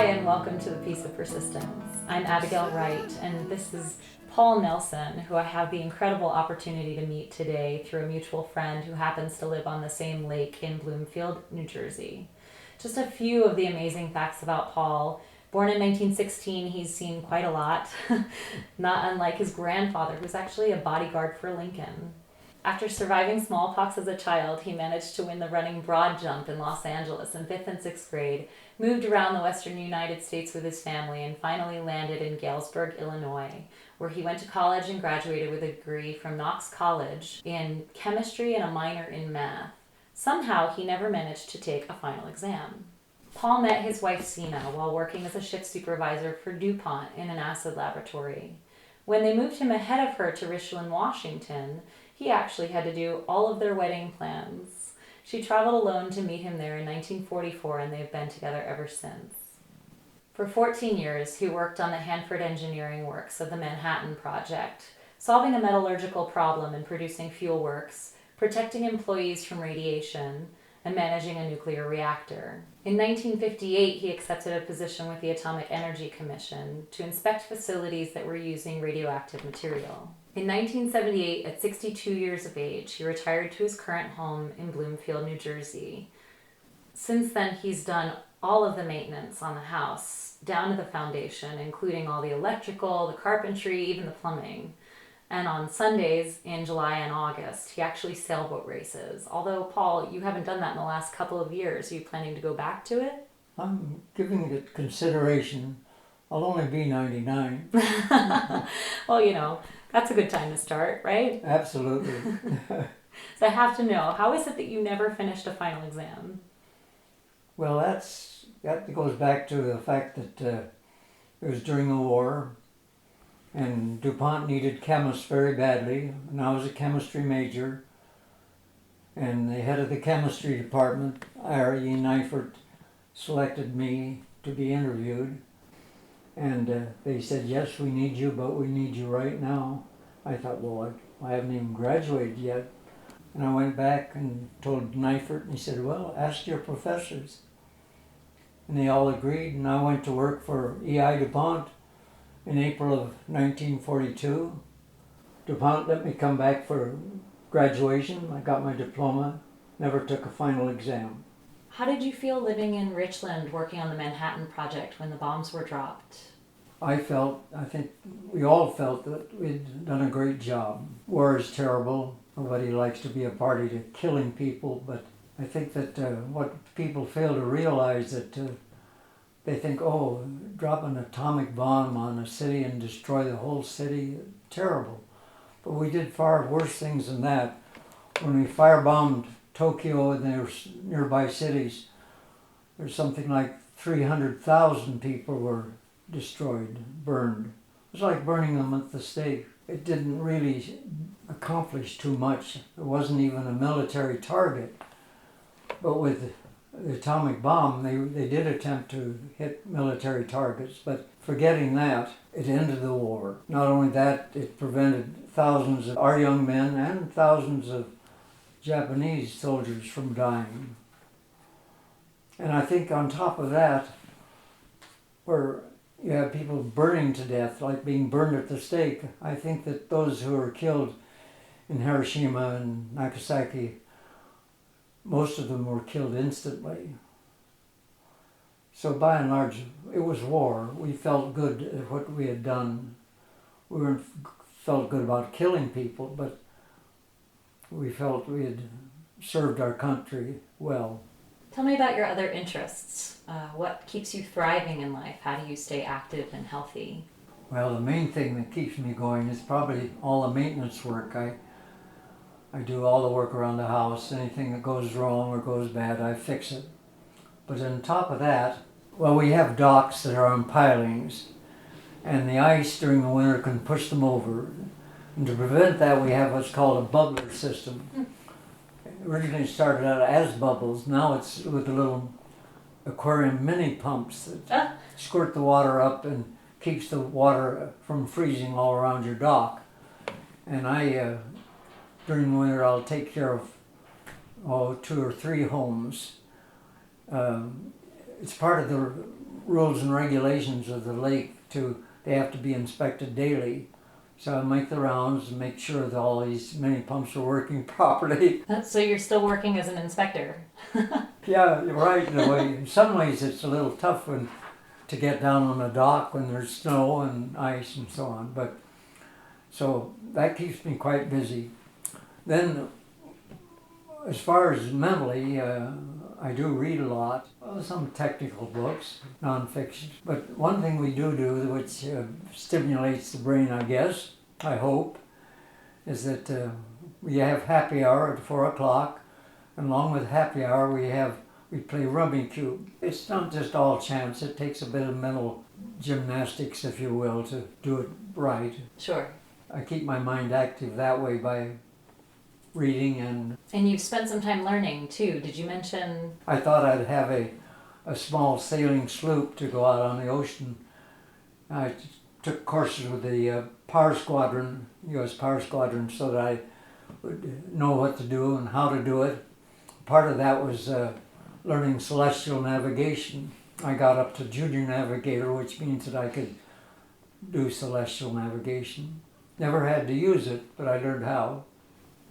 Hi, and welcome to the Piece of Persistence. I'm Abigail Wright, and this is Paul Nelson, who I have the incredible opportunity to meet today through a mutual friend who happens to live on the same lake in Bloomfield, New Jersey. Just a few of the amazing facts about Paul. Born in 1916, he's seen quite a lot, not unlike his grandfather, who's actually a bodyguard for Lincoln. After surviving smallpox as a child, he managed to win the running broad jump in Los Angeles in 5th and 6th grade, moved around the western United States with his family, and finally landed in Galesburg, Illinois, where he went to college and graduated with a degree from Knox College in chemistry and a minor in math. Somehow, he never managed to take a final exam. Paul met his wife Sina while working as a shift supervisor for Dupont in an acid laboratory. When they moved him ahead of her to Richland, Washington, he actually had to do all of their wedding plans. She traveled alone to meet him there in 1944, and they've been together ever since. For 14 years, he worked on the Hanford engineering works of the Manhattan Project, solving a metallurgical problem and producing fuel works, protecting employees from radiation, and managing a nuclear reactor. In 1958, he accepted a position with the Atomic Energy Commission to inspect facilities that were using radioactive material. In 1978, at 62 years of age, he retired to his current home in Bloomfield, New Jersey. Since then, he's done all of the maintenance on the house, down to the foundation, including all the electrical, the carpentry, even the plumbing. And on Sundays in July and August, he actually sailboat races. Although, Paul, you haven't done that in the last couple of years. Are you planning to go back to it? I'm giving it consideration. I'll only be 99. Well, that's a good time to start, right? Absolutely. So I have to know, how is it that you never finished a final exam? Well, that goes back to the fact that it was during the war, and Dupont needed chemists very badly, and I was a chemistry major, and the head of the chemistry department, R.E. Hanford, selected me to be interviewed, and they said, yes, we need you, but we need you right now. I thought, well, I haven't even graduated yet. And I went back and told Hanford, and he said, well, ask your professors. And they all agreed, and I went to work for E.I. Dupont in April of 1942. Dupont let me come back for graduation. I got my diploma, never took a final exam. How did you feel living in Richland working on the Manhattan Project when the bombs were dropped? I think we all felt that we'd done a great job. War is terrible. Nobody likes to be a party to killing people, but I think that what people fail to realize that they think, oh, drop an atomic bomb on a city and destroy the whole city, terrible. But we did far worse things than that. When we firebombed Tokyo and their nearby cities, there's something like 300,000 people were destroyed, burned. It was like burning them at the stake. It didn't really accomplish too much. It wasn't even a military target. But with the atomic bomb, they did attempt to hit military targets, but forgetting that, it ended the war. Not only that, it prevented thousands of our young men and thousands of Japanese soldiers from dying. And I think on top of that, where you have people burning to death, like being burned at the stake, I think that those who were killed in Hiroshima and Nagasaki, most of them were killed instantly. So by and large, it was war. We felt good at what we had done. We felt good about killing people, but we felt we had served our country well. Tell me about your other interests. What keeps you thriving in life? How do you stay active and healthy? Well, the main thing that keeps me going is probably all the maintenance work. I do all the work around the house. Anything that goes wrong or goes bad, I fix it. But on top of that, well, we have docks that are on pilings, and the ice during the winter can push them over. And to prevent that, we have what's called a bubbler system. Originally started out as bubbles. Now it's with the little aquarium mini pumps that squirt the water up and keeps the water from freezing all around your dock. And during the winter, I'll take care of 2 or 3 homes. It's part of the rules and regulations of the lake they have to be inspected daily. So I make the rounds and make sure that all these mini pumps are working properly. So you're still working as an inspector? Yeah, you're right in a way. In some ways it's a little tough to get down on the dock when there's snow and ice and so on. But so that keeps me quite busy. Then as far as mentally, I do read a lot. Some technical books, nonfiction. But one thing we do which stimulates the brain, I guess, I hope, is that we have happy hour at 4 o'clock. And along with happy hour, we play rummy cube. It's not just all chance. It takes a bit of mental gymnastics, if you will, to do it right. Sure. I keep my mind active that way by reading And you've spent some time learning too. Did you mention? I thought I'd have a small sailing sloop to go out on the ocean. I took courses with the Power Squadron, U.S. Power Squadron, so that I would know what to do and how to do it. Part of that was learning celestial navigation. I got up to junior navigator, which means that I could do celestial navigation. Never had to use it, but I learned how.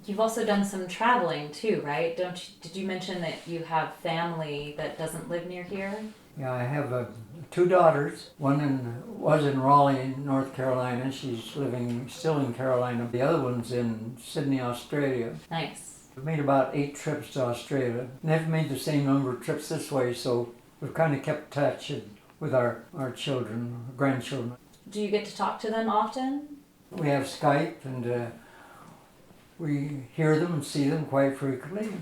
You've also done some traveling too, right? Did you mention that you have family that doesn't live near here? Yeah, I have 2 daughters. One was in Raleigh, North Carolina. She's still in Carolina. The other one's in Sydney, Australia. Nice. I've made about 8 trips to Australia. Never made the same number of trips this way, so we've kind of kept touch with our children, grandchildren. Do you get to talk to them often? We have Skype, and we hear them and see them quite frequently.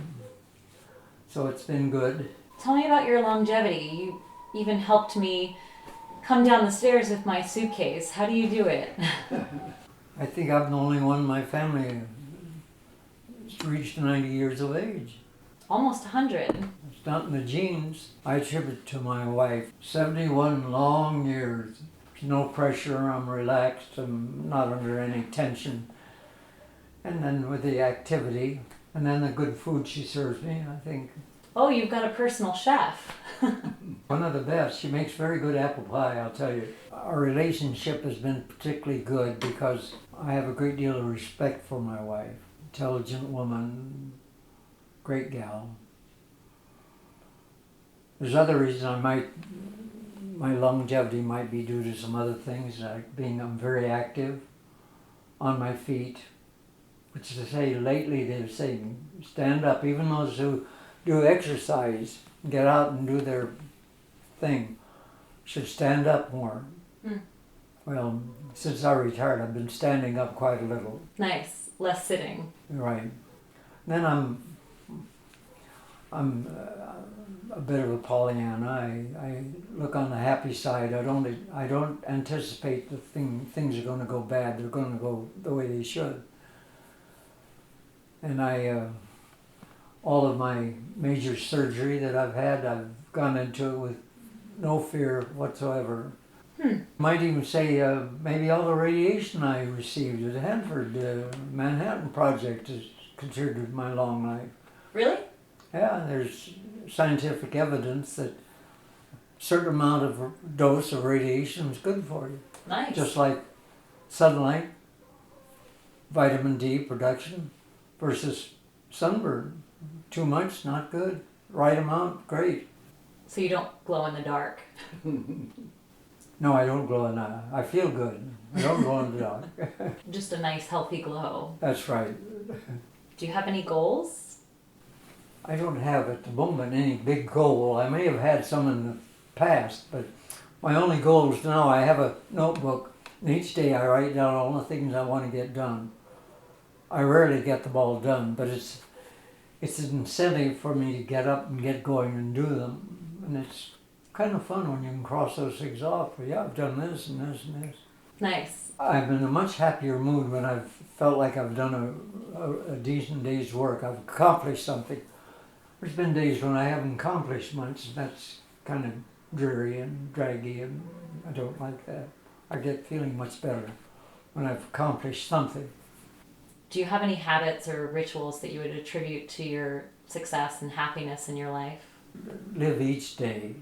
So it's been good. Tell me about your longevity. You even helped me come down the stairs with my suitcase. How do you do it? I think I'm the only one in my family who's reached 90 years of age. Almost 100. It's not in the genes. I attribute it to my wife. 71 long years. There's no pressure. I'm relaxed. I'm not under any tension. And then with the activity, and then the good food she serves me, I think. Oh, you've got a personal chef. One of the best. She makes very good apple pie, I'll tell you. Our relationship has been particularly good because I have a great deal of respect for my wife. Intelligent woman, great gal. There's other reasons my longevity might be due to some other things, like I'm very active, on my feet, which to say lately they're saying stand up. Even those who do exercise, get out and do their thing, should stand up more. Mm. Well, since I retired, I've been standing up quite a little. Nice, less sitting. Right. Then I'm a bit of a Pollyanna. I look on the happy side. I don't anticipate things are going to go bad. They're going to go the way they should. And all of my major surgery that I've had, I've gone into it with no fear whatsoever. Might even say maybe all the radiation I received at Hanford, Manhattan Project, has contributed to my long life. Really? Yeah, there's scientific evidence that a certain amount of dose of radiation is good for you. Nice. Just like sunlight, vitamin D production versus sunburn. Too much, not good. Right amount, great. So you don't glow in the dark? No, I don't glow in the dark. I feel good. I don't glow in the dark. Just a nice, healthy glow. That's right. Do you have any goals? I don't have at the moment any big goal. I may have had some in the past, but my only goal is now I have a notebook, and each day I write down all the things I want to get done. I rarely get them all done, but it's an incentive for me to get up and get going and do them. And it's kind of fun when you can cross those things off. Yeah, I've done this and this and this. Nice. I'm in a much happier mood when I've felt like I've done a decent day's work. I've accomplished something. There's been days when I haven't accomplished much, and that's kind of dreary and draggy, and I don't like that. I get feeling much better when I've accomplished something. Do you have any habits or rituals that you would attribute to your success and happiness in your life? Live each day.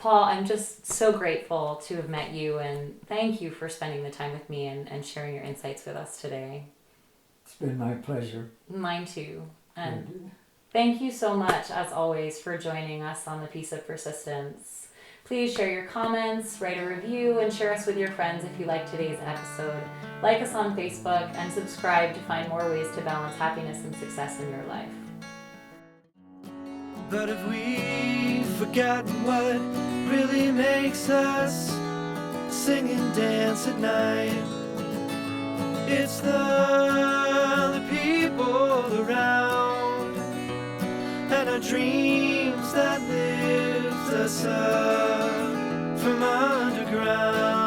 Paul, I'm just so grateful to have met you, and thank you for spending the time with me and sharing your insights with us today. It's been my pleasure. Mine too. And thank you so much, as always, for joining us on The Piece of Persistence. Please share your comments, write a review, and share us with your friends if you liked today's episode. Like us on Facebook and subscribe to find more ways to balance happiness and success in your life. But have we forgotten what really makes us sing and dance at night? It's the people around and our dreams that lift us up from underground.